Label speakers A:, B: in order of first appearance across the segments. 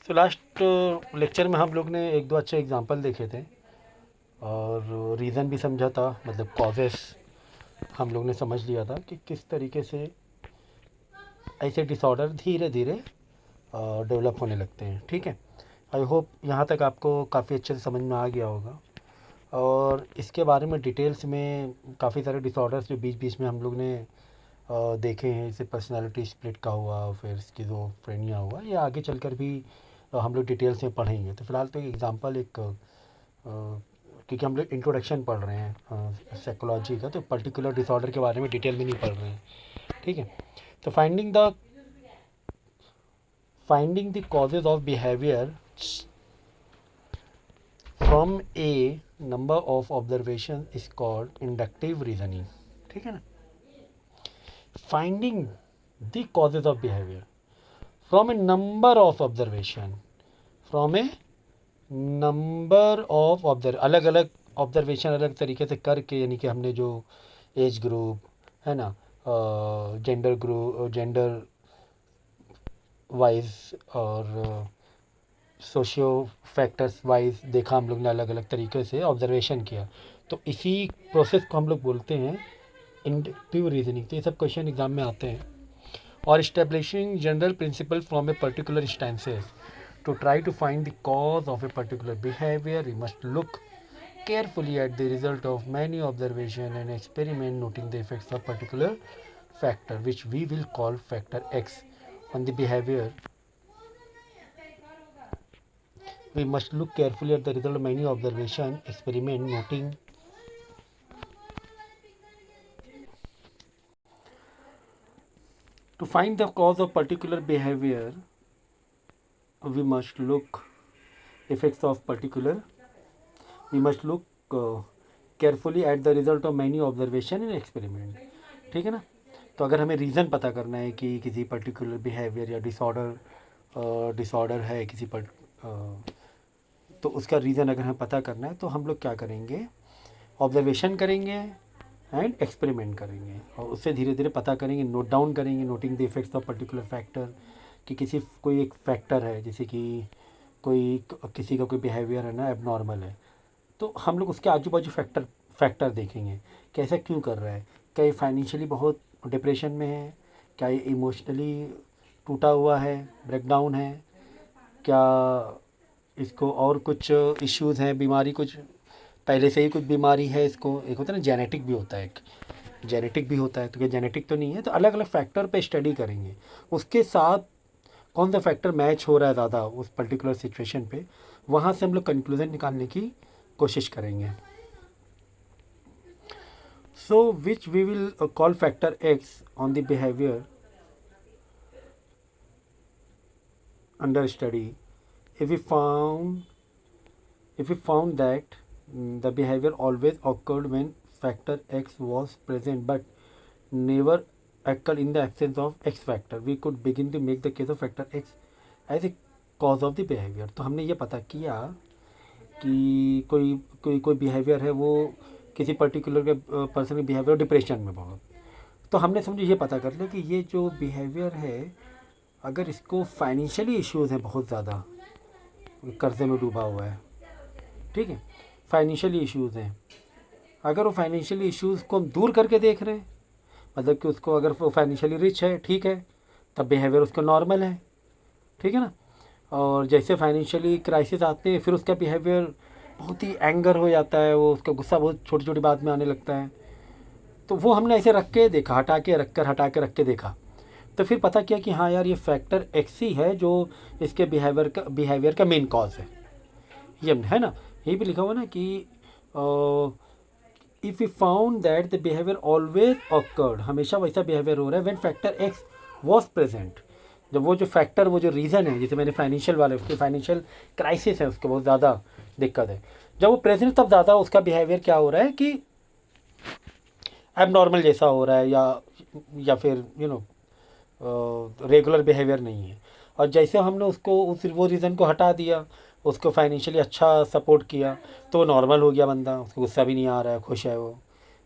A: तो last lecture में हम लोग ने एक दो अच्छे एग्जांपल देखे थे और रीज़न भी समझा था, मतलब कॉजेस हम लोग ने समझ लिया था कि किस तरीके से ऐसे डिसऑर्डर धीरे धीरे डेवलप होने लगते हैं। ठीक है, आई होप यहाँ तक आपको काफ़ी अच्छे से समझ में आ गया होगा। और इसके बारे में डिटेल्स में काफ़ी सारे डिसऑर्डर्स जो बीच बीच में हम लोग ने देखे हैं, जैसे पर्सनालिटी स्प्लिट का हुआ, फिर स्किज़ोफ्रेनिया हुआ, ये आगे चलकर भी हम लोग डिटेल्स में पढ़ेंगे। तो फ़िलहाल तो एक एग्जांपल क्योंकि हम लोग इंट्रोडक्शन पढ़ रहे हैं साइकोलॉजी का, तो पर्टिकुलर डिसऑर्डर के बारे में डिटेल में नहीं पढ़ रहे हैं। ठीक है, तो finding the causes of behaviour from A number of observation is called inductive reasoning. ठीक है ना, finding the causes of behaviour from A number of observation, from A number of अलग अलग ऑब्जर्वेशन अलग तरीके से करके, यानी कि हमने जो एज ग्रुप है ना, जेंडर वाइज और सोशियो फैक्टर्स वाइज देखा हम लोग ने, अलग अलग तरीके से ऑब्जर्वेशन किया। तो इसी प्रोसेस को हम लोग बोलते हैं इंडक्टिव रीजनिंग। तो ये सब क्वेश्चन एग्जाम में आते हैं। और establishing general principle from a particular instances to try to find the cause of a particular behavior, we must look carefully at the result of many observation and experiment, noting the effects of particular factor, which we will call factor X, on the behavior. We must look carefully at the result of many observation, experiment, noting to find the cause of particular behavior. We must look effects of particular. We must look carefully at the result of many observation and experiment. ठीक है ना, तो अगर हमें reason पता करना है कि किसी पर्टिकुलर बिहेवियर या डिसऑर्डर है किसी पर, तो उसका रीज़न अगर हमें पता करना है तो हम लोग क्या करेंगे, ऑब्जर्वेशन करेंगे एंड एक्सपेरिमेंट करेंगे, और उससे धीरे धीरे पता करेंगे, नोट डाउन करेंगे, noting the effects of particular factor, कि कोई एक फैक्टर है, जैसे कि किसी का कोई बिहेवियर है ना एबनॉर्मल है, तो हम लोग उसके आजू बाजू फैक्टर देखेंगे कि ऐसा क्यों कर रहा है। क्या ये फाइनेंशियली बहुत डिप्रेशन में है, क्या ये इमोशनली टूटा हुआ है, ब्रेकडाउन है, क्या इसको और कुछ इश्यूज़ हैं, बीमारी कुछ पहले से ही कुछ बीमारी है इसको, एक होता है ना जेनेटिक भी होता है, एक जेनेटिक भी होता है, तो क्या जेनेटिक तो नहीं है। तो अलग अलग फैक्टर पे स्टडी करेंगे, उसके साथ कौन सा फैक्टर मैच हो रहा है ज़्यादा उस पर्टिकुलर सिचुएशन पे, वहाँ से हम लोग कंक्लूजन निकालने की कोशिश करेंगे। So which we will call factor X on the behaviour under study if we found that the behavior always occurred when factor x was present but never occurred in the absence of x factor, we could begin to make the case of factor x as a cause of the behavior। तो हमने ये पता किया कि कोई behaviour है, वो किसी पर्टिकुलर के पर्सन के बिहेवियर डिप्रेशन में बहुत, तो हमने समझो ये पता कर लिया कि ये जो बिहेवियर है, अगर इसको फाइनेंशियली इश्यूज़ हैं बहुत ज़्यादा, कर्जे में डूबा हुआ है, ठीक है, फाइनेंशियली इश्यूज़ हैं, अगर वो फाइनेंशियली इश्यूज़ को हम दूर करके देख रहे हैं, मतलब कि उसको अगर वो फाइनेंशियली रिच है, ठीक है, तब बिहेवियर उसका नॉर्मल है। ठीक है ना, और जैसे फाइनेंशियली क्राइसिस आते हैं, फिर उसका बिहेवियर बहुत ही एंगर हो जाता है, वो उसका गुस्सा बहुत छोटी छोटी बात में आने लगता है। तो वो हमने ऐसे रख के देखा, हटा के रख के देखा, तो फिर पता किया कि हाँ यार, ये फैक्टर एक्स ही है जो इसके बिहेवियर का मेन कॉज है। ये है ना, यही भी लिखा हुआ ना कि if you found that the behaviour always awkward, हमेशा वैसा बिहेवियर हो रहा है when factor x was present, जब वो जो फैक्टर, वो जो रीज़न है, जैसे मैंने फाइनेंशियल वाले, उसके फाइनेंशियल क्राइसिस है, उसको बहुत ज़्यादा दिक्कत है, जब वो प्रेजेंट तब ज़्यादा उसका बिहेवियर क्या हो रहा है कि एबनॉर्मल जैसा हो रहा है, या फिर रेगुलर बिहेवियर नहीं है। और जैसे हमने उसको वो रीज़न को हटा दिया, उसको फाइनेंशियली अच्छा सपोर्ट किया, तो वो नॉर्मल हो गया बंदा, उसको गुस्सा भी नहीं आ रहा है, खुश है वो,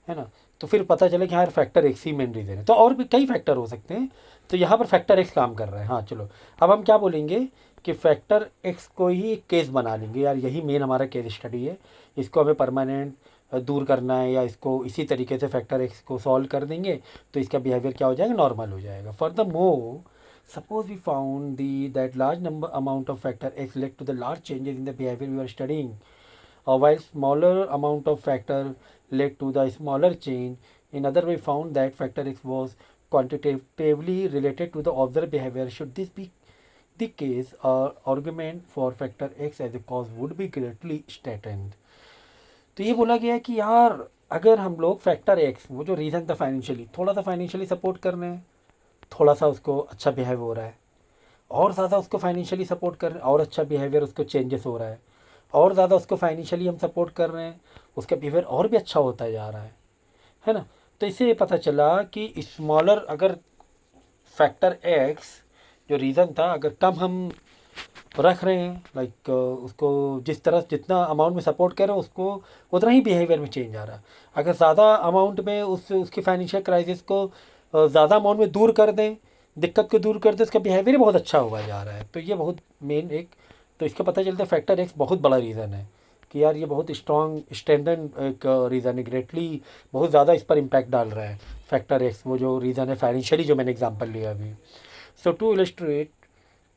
A: है ना। तो फिर पता चला कि हाँ फैक्टर एक्स ही मेन रीज़न है। तो और भी कई फैक्टर हो सकते हैं, तो यहाँ पर फैक्टर एक्स काम कर रहा है। हाँ चलो, अब हम क्या बोलेंगे कि फैक्टर एक्स को ही केस बना लेंगे, यार यही मेन हमारा केस स्टडी है, इसको हमें परमानेंट दूर करना है, या इसको इसी तरीके से फैक्टर एक्स को सॉल्व कर देंगे तो इसका बिहेवियर क्या हो जाएगा, नॉर्मल हो जाएगा। For the more suppose we found the that large number amount of factor X lead to the large changes in the behaviour we are studying, while smaller amount of factor led to the smaller change. In other way, found that factor X was quantitatively related to the observed behavior. Should this be the case, argument for factor X as a cause would be greatly strengthened. तो ये बोला गया है कि यार अगर हम लोग फैक्टर एक्स, वो जो रीज़न था फाइनेंशियली, थोड़ा सा फाइनेंशियली सपोर्ट कर रहे हैं, थोड़ा सा उसको अच्छा बिहेव हो रहा है, और ज़्यादा उसको फाइनेंशियली सपोर्ट कर रहे हैं और अच्छा बिहेवियर उसको चेंजेस हो रहा है, और ज़्यादा उसको फाइनेंशियली हम सपोर्ट कर रहे हैं, उसका बिहेवियर और भी अच्छा होता जा रहा है ना। तो इससे ये पता चला कि स्मॉलर अगर फैक्टर एक्स जो रीज़न था अगर कम हम रख रहे हैं, लाइक उसको जिस तरह जितना अमाउंट में सपोर्ट कर रहे हैं उसको उतना ही बिहेवियर में चेंज आ रहा है। अगर ज़्यादा अमाउंट में उसकी फाइनेंशियल क्राइसिस को ज़्यादा अमाउंट में दूर कर दें, दिक्कत को दूर कर दें, उसका बिहेवियर बहुत अच्छा हुआ जा रहा है। तो ये बहुत मेन एक, तो इसका पता चलता है फैक्टर एक्स बहुत बड़ा रीज़न है कि यार ये बहुत स्ट्रॉन्ग स्टैंडर्ड एक रीज़न है, ग्रेटली बहुत ज़्यादा इस पर इम्पैक्ट डाल रहा है फैक्टर एक्स, वो जो रीज़न है फाइनेंशियली जो मैंने एग्जांपल लिया अभी। सो टू इलस्ट्रेट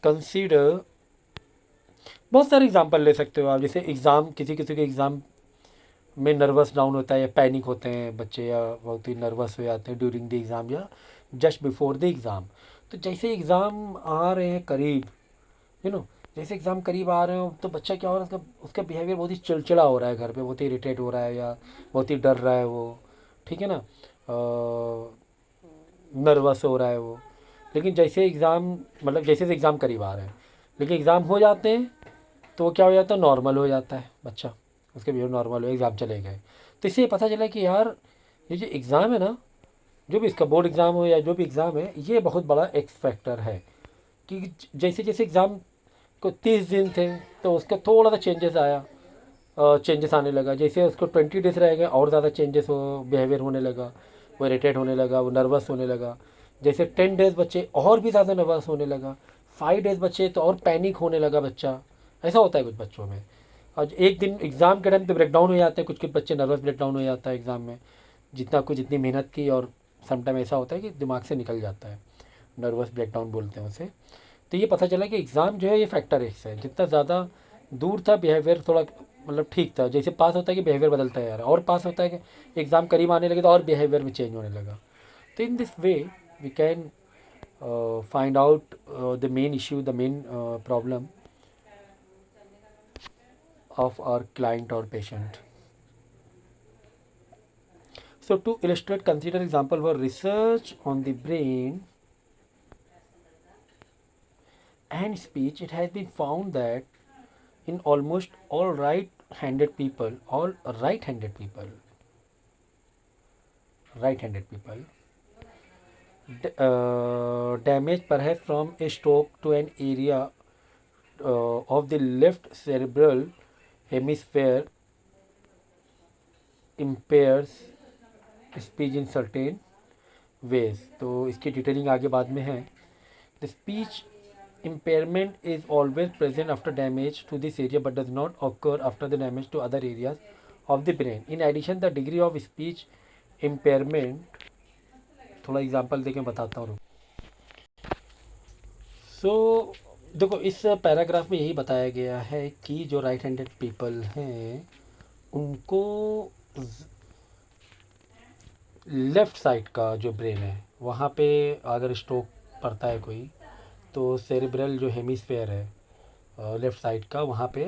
A: कंसीडर, बहुत सारे एग्जांपल ले सकते हो आप, जैसे एग्ज़ाम, किसी किसी के एग्ज़ाम में नर्वस डाउन होता है या पैनिक होते हैं बच्चे, या बहुत ही नर्वस हो जाते हैं ड्यूरिंग द एग्ज़ाम या जस्ट बिफोर द एग्ज़ाम। तो जैसे एग्ज़ाम आ रहे हैं करीब, जैसे एग्ज़ाम करीब आ रहे हो तो बच्चा क्या हो रहा है, उसका बिहेवियर बहुत ही चिड़चिड़ा हो रहा है, घर पे बहुत ही इरिटेट हो रहा है या बहुत ही डर रहा है वो, ठीक है ना, नर्वस हो रहा है वो। लेकिन जैसे एग्ज़ाम, मतलब जैसे एग्ज़ाम करीब आ रहे हैं, लेकिन एग्ज़ाम हो जाते हैं तो वो क्या हो जाता है, नॉर्मल हो जाता है बच्चा, उसके बिहेवियर नॉर्मल हो, एग्ज़ाम चले गए। तो इससे पता चला कि यार ये जो एग्ज़ाम है ना, जो भी इसका बोर्ड एग्ज़ाम हो या जो भी एग्ज़ाम है, ये बहुत बड़ा एक्स फैक्टर है कि जैसे जैसे एग्ज़ाम को 30 दिन थे तो उसका थोड़ा सा चेंजेस आने लगा, जैसे उसको 20 डेज रह गए और ज़्यादा चेंजेस हो, बिहेवियर होने लगा, वो इरिटेट होने लगा, वो नर्वस होने लगा। जैसे 10 डेज बच्चे और भी ज़्यादा नर्वस होने लगा, 5 डेज बच्चे तो और पैनिक होने लगा बच्चा। ऐसा होता है कुछ बच्चों में। और एक दिन एग्ज़ाम के टाइम पे ब्रेकडाउन हो जाते हैं, कुछ कुछ बच्चे नर्वस ब्रेकडाउन हो जाता है एग्ज़ाम में, जितनी मेहनत की, और समटाइम ऐसा होता है कि दिमाग से निकल जाता है, नर्वस ब्रेकडाउन बोलते हैं उसे। तो ये पता चला कि एग्ज़ाम जो है ये फैक्टर एक्स है, जितना ज़्यादा दूर था बिहेवियर थोड़ा मतलब ठीक था, जैसे पास होता है कि बिहेवियर बदलता है यार, और पास होता है कि एग्ज़ाम करीब आने लगे तो और बिहेवियर में चेंज होने लगा। तो in this way we can find out the main issue, the main problem of our client or patient. So to illustrate, consider example for research on the brain and speech. It has been found that in almost all right-handed people, damage perhaps from a stroke to an area of the left cerebral hemisphere impairs speech in certain ways. तो इसकी detailing आगे बाद में है। The speech impairment is always present after damage to this area but does not occur after the damage to other areas of the brain. In addition, the degree of speech impairment, थोड़ा example देके बताता हूँ। सो देखो इस paragraph में यही बताया गया है कि जो राइट हैंडेड पीपल हैं उनको लेफ़्ट साइड का जो ब्रेन है वहाँ पे अगर स्ट्रोक पड़ता है कोई, तो सेरिब्रल जो हेमिस्फेयर है लेफ़्ट साइड का, वहाँ पे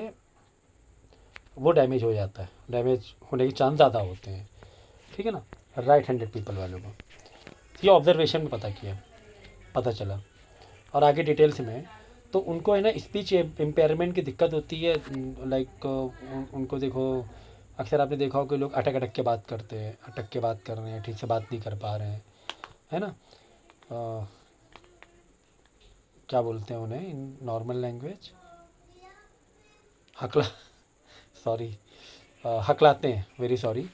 A: वो डैमेज हो जाता है, डैमेज होने के चांस ज़्यादा होते हैं, ठीक है ना, राइट हैंडेड पीपल वालों को। ये ऑब्जर्वेशन में पता चला। और आगे डिटेल्स में तो उनको है ना स्पीच इम्पेयरमेंट की दिक्कत होती है, लाइक उनको देखो अक्सर आपने देखा हो कि लोग अटक अटक के बात करते हैं, अटक के बात कर रहे हैं, ठीक से बात नहीं कर पा रहे हैं, है ना, क्या बोलते हैं उन्हें in normal language, Hakla sorry हकलाते हैं, वेरी सॉरी।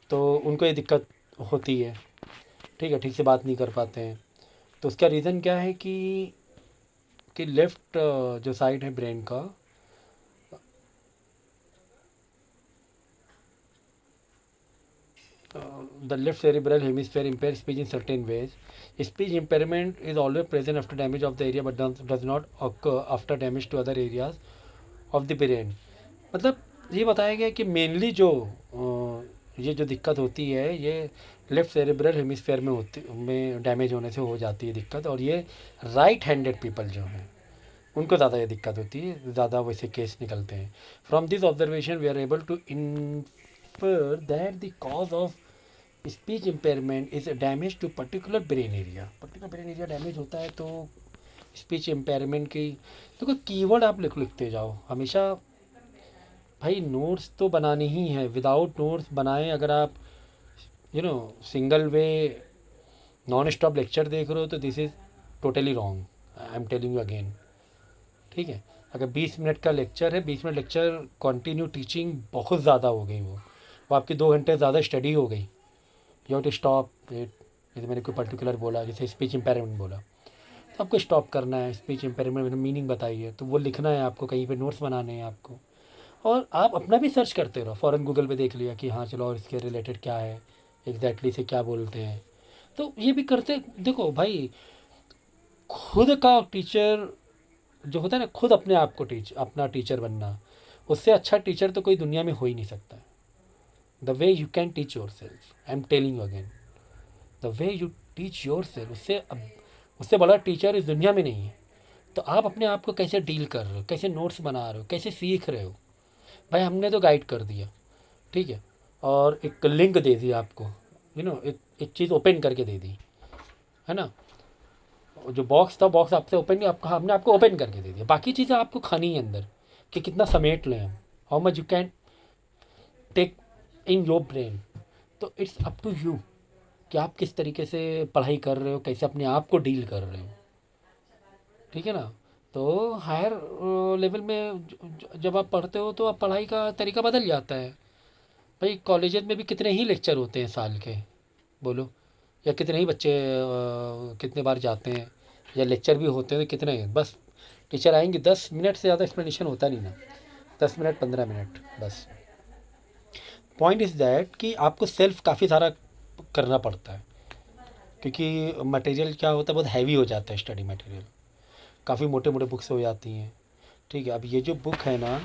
A: तो उनको ये दिक्कत होती है, ठीक है, ठीक से बात नहीं कर पाते हैं। तो उसका रीज़न क्या है कि कि लेफ़्ट जो साइड है ब्रेन का, the left cerebral hemisphere impairs speech in certain ways. Speech impairment is always present after damage of the area but does not occur after damage to other areas of the brain. मतलब ये बताया गया कि mainly जो ये जो दिक्कत होती है ये लेफ्ट सेरेब्रल हेमिस्फेयर में डैमेज होने से हो जाती है दिक्कत, और ये राइट हैंडेड पीपल जो हैं उनको ज़्यादा ये दिक्कत होती है, ज़्यादा वैसे केस निकलते हैं. From this observation we are able to infer that the cause of speech impairment is damage to particular brain area damage होता है. तो स्पीच इम्पेयरमेंट की तो कोई कीवर्ड आप लिखते जाओ हमेशा. भाई नोट्स तो बनानी ही है, विदाउट नोट्स बनाएं अगर आप single way non stop lecture देख रहे हो तो this is totally wrong. I am telling you again. ठीक है, अगर 20 मिनट का लेक्चर है, 20 मिनट लेक्चर कंटिन्यू टीचिंग बहुत ज़्यादा हो गई, वो आपकी 2 घंटे ज़्यादा स्टडी हो गई. You have to stop it. जैसे मैंने कोई पर्टिकुलर बोला, जैसे स्पीच इम्पेयरमेंट बोला, तो आपको स्टॉप करना है. स्पीच इम्पेयरमेंट में मीनिंग बताइए, तो वो लिखना है आपको, कहीं पे नोट्स बनाने हैं आपको, और आप अपना भी सर्च करते रहो. फ़ौरन गूगल पे देख लिया कि हाँ चलो और इसके रिलेटेड क्या है, एग्जैक्टली से क्या बोलते हैं. तो ये भी करते. देखो भाई, खुद का टीचर जो होता है ना, खुद अपने आप को अपना टीचर बनना, उससे अच्छा टीचर तो कोई दुनिया में हो ही नहीं सकता. The way you can teach your self, I am telling you again, the way you teach your self, उससे बड़ा टीचर इस दुनिया में नहीं है. तो आप अपने आप को कैसे डील कर रहे हो, कैसे नोट्स बना रहे हो, कैसे सीख रहे हो. भाई हमने तो गाइड कर दिया, ठीक है, और एक लिंक दे दिया आपको, एक चीज़ ओपन करके दे दी है ना. जो बॉक्स था, बॉक्स आपसे ओपन नहीं, हमने आपको ओपन करके दे दिया. बाकी चीज़ें आपको खानी है अंदर, कि कितना समेट लें हम, how much you can take in your brain. तो इट्स अप टू यू कि आप किस तरीके से पढ़ाई कर रहे हो, कैसे अपने आप को डील कर रहे हो. ठीक है ना. तो हायर लेवल में जब आप पढ़ते हो तो आप पढ़ाई का तरीका बदल जाता है. भाई कॉलेजेस में भी कितने ही लेक्चर होते हैं साल के, बोलो, या कितने ही बच्चे कितने बार जाते हैं, या लेक्चर भी होते हैं तो कितने हैं. बस टीचर आएंगे, 10 मिनट से ज़्यादा एक्सप्लेनेशन होता नहीं ना, 10 मिनट 15 मिनट बस. पॉइंट इज़ दैट कि आपको सेल्फ काफ़ी सारा करना पड़ता है, क्योंकि मटेरियल क्या होता है, बहुत हैवी हो जाता है स्टडी मटेरियल, काफ़ी मोटे मोटे बुक्स हो जाती हैं. ठीक है, अब ये जो बुक है ना,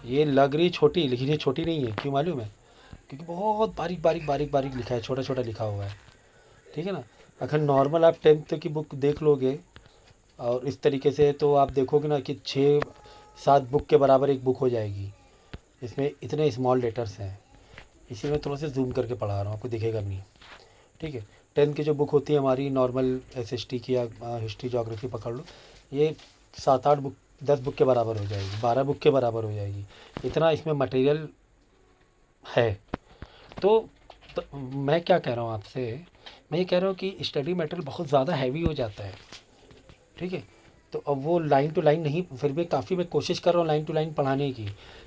A: ये लग रही छोटी, लेकिन ये छोटी नहीं है. क्यों मालूम है? क्योंकि बहुत बारीक बारीक बारीक बारीक लिखा है, छोटा छोटा लिखा हुआ है. ठीक है ना. अगर नॉर्मल आप 10th की बुक देख लोगे और इस तरीके से, तो आप देखोगे ना कि 6-7 बुक के बराबर एक बुक हो जाएगी. इसमें इतने स्मॉल लेटर्स हैं, इसी में थोड़ा सा जूम करके पढ़ा रहा हूँ, आपको दिखेगा नहीं. ठीक है, 10th की जो बुक होती है हमारी नॉर्मल SST की या हिस्ट्री जोग्राफी पकड़ लो, ये 7-8 बुक 10 बुक के बराबर हो जाएगी, 12 बुक के बराबर हो जाएगी. इतना इसमें मटेरियल है. तो मैं क्या कह रहा हूँ आपसे, मैं ये कह रहा हूँ कि स्टडी मटेरियल बहुत ज़्यादा हैवी हो जाता है. ठीक है, तो अब वो लाइन टू लाइन नहीं, फिर भी काफ़ी मैं कोशिश कर रहा हूँ लाइन टू लाइन पढ़ाने की,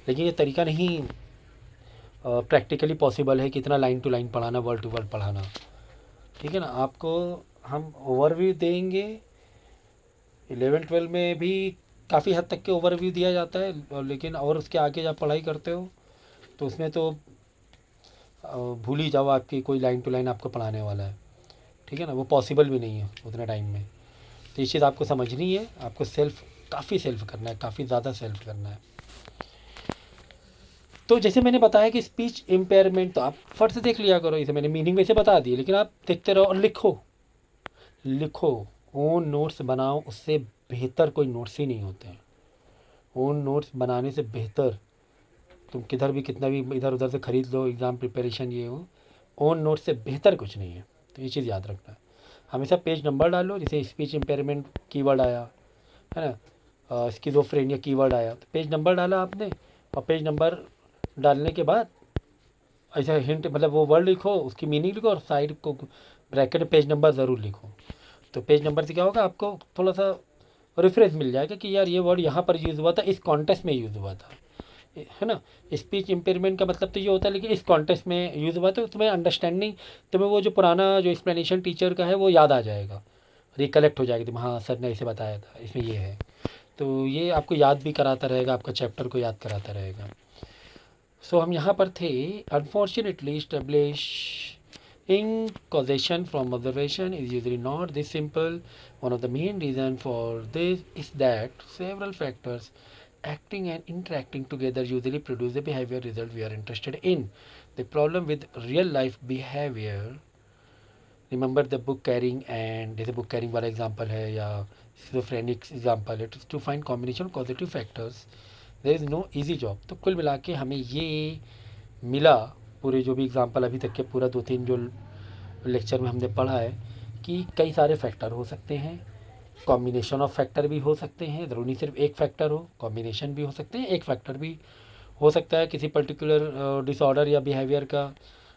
A: लेकिन ये तरीका नहीं प्रैक्टिकली पॉसिबल है कि इतना लाइन टू लाइन पढ़ाना, वर्ड टू वर्ड पढ़ाना. ठीक है ना. आपको हम ओवरव्यू देंगे, 11-12 में भी काफ़ी हद तक के ओवरव्यू दिया जाता है, लेकिन और उसके आगे जब पढ़ाई करते हो तो उसमें तो भूल ही जाओ आपकी कोई लाइन टू लाइन आपको पढ़ाने वाला है. ठीक है ना, वो पॉसिबल भी नहीं है उतने टाइम में. तो ये चीज़ आपको समझनी है, आपको काफ़ी सेल्फ करना है, काफ़ी ज़्यादा सेल्फ करना है. तो जैसे मैंने बताया कि स्पीच इम्पेयरमेंट तो आप फट से देख लिया करो, इसे मैंने मीनिंग वैसे बता दी, लेकिन आप देखते रहो और लिखो ओन नोट्स बनाओ. उससे बेहतर कोई नोट्स ही नहीं होते हैं. ओन नोट्स बनाने से बेहतर तुम किधर भी कितना भी इधर उधर से ख़रीद लो, एग्ज़ाम प्रिपरेशन ये हो, ओन नोट्स से बेहतर कुछ नहीं है. तो ये चीज़ याद रखना है. हमेशा पेज नंबर डालो, जैसे स्पीच इम्पेयरमेंट कीवर्ड आया है ना, स्किज़ोफ्रेनिया कीवर्ड आया, तो पेज नंबर डाला आपने, और पेज नंबर डालने के बाद ऐसा हिंट, मतलब वो वर्ड लिखो, उसकी मीनिंग लिखो, और साइड को ब्रैकेट में पेज नंबर ज़रूर लिखो. तो पेज नंबर से क्या होगा, आपको थोड़ा सा रेफरेंस मिल जाएगा कि यार ये वर्ड यहाँ पर यूज़ हुआ था, इस कॉन्टेक्स्ट में यूज़ हुआ था, है ना. स्पीच इम्पेयरमेंट का मतलब तो ये होता है, लेकिन इस कॉन्टेक्स्ट में यूज़ हुआ तो तुम्हें अंडरस्टैंडिंग, तुम्हें वो जो पुराना जो एक्सप्लेनेशन टीचर का है वो याद आ जाएगा. रिकलेक्ट हो जाएगी, हाँ सर ने ऐसे बताया था, इसमें ये है। तो ये आपको याद भी कराता रहेगा, आपका चैप्टर को याद कराता रहेगा। सो हम यहाँ पर थे, unfortunately establishing causation from observation is usually not this simple. One of the main reasons for this is that several factors acting and interacting together usually produce the behavior result we are interested in. The problem with real life behavior, remember the book carrying, and जैसे book carrying वाला example है या schizophrenic example है, to find combination causative factors there is no easy job. तो कुल मिला के हमें ये मिला, पूरे जो भी एग्जाम्पल अभी तक के पूरा 2-3 जो लेक्चर में हमने पढ़ा है, कि कई सारे फैक्टर हो सकते हैं, कॉम्बिनेशन ऑफ फैक्टर भी हो सकते हैं, ज़रूरी नहीं सिर्फ एक फैक्टर हो, कॉम्बिनेशन भी हो सकते हैं, एक फैक्टर भी हो सकता है किसी पर्टिकुलर डिसऑर्डर या बिहेवियर का,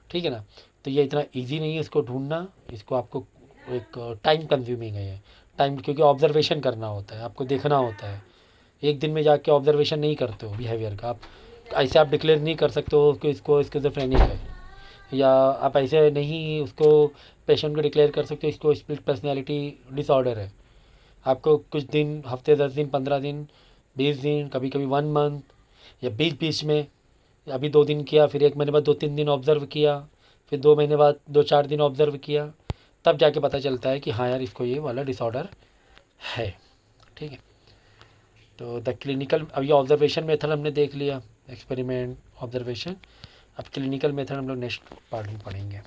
A: ठीक है ना। तो ये इतना इजी नहीं है इसको ढूंढना, इसको आपको एक टाइम कंज्यूमिंग है ये टाइम, क्योंकि ऑब्जर्वेशन करना होता है, आपको देखना होता है। एक दिन में जाके ऑब्जर्वेशन नहीं करते हो बिहेवियर का, आप ऐसे आप डिक्लेयर नहीं कर सकते हो कि इसको स्किज़ोफ्रेनिक है, या आप ऐसे नहीं उसको पेशेंट को डिक्लेयर कर सकते हो इसको स्प्लिट पर्सनैलिटी डिसऑर्डर है। आपको कुछ दिन, हफ्ते 10 दिन, 15 दिन, 20 दिन, कभी कभी 1 मंथ, या बीच बीच में अभी 2 दिन किया, फिर 1 महीने बाद 2-3 दिन ऑब्ज़र्व किया, फिर 2 महीने बाद 2-4 दिन ऑब्ज़र्व किया, तब जाके पता चलता है कि हाँ यार इसको ये वाला डिसऑर्डर है, ठीक है। तो द क्लिनिकल, अब ये ऑब्जर्वेशन मेथड हमने देख लिया, एक्सपेरिमेंट, ऑब्जर्वेशन। अब क्लिनिकल मेथड हम लोग नेक्स्ट पार्ट में पढ़ेंगे।